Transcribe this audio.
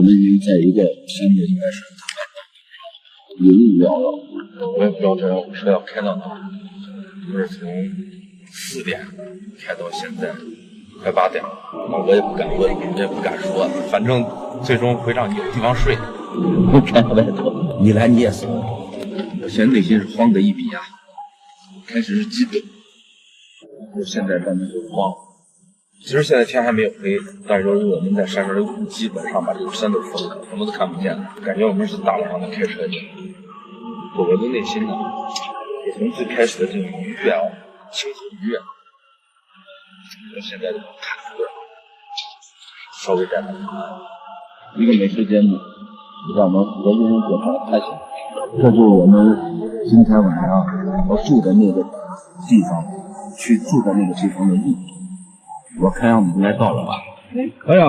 们已经在一个相对应该是云雾缭绕。我也不知道这车要开到哪儿，就是从4点开到现在快8点了，那我也不敢问，也不敢说，反正最终会让你有地方睡。我开外头，你来你也死。我现在内心是慌的一笔啊，开始是激动，现在慢慢就慌。其实现在天还没有黑，但是由于我们在山上基本上把这个山都封了，什么都看不见了，感觉我们是大晚上的开车去。我的内心呢，也从最开始的这种愉悦啊，轻松愉悦，到现在这种忐忑，稍微在那一个没时间的，让我们和平检查开始。这就是我们今天晚上要住的那个地方，去住的那个地方的路。我看样子应该到了吧？可以啊。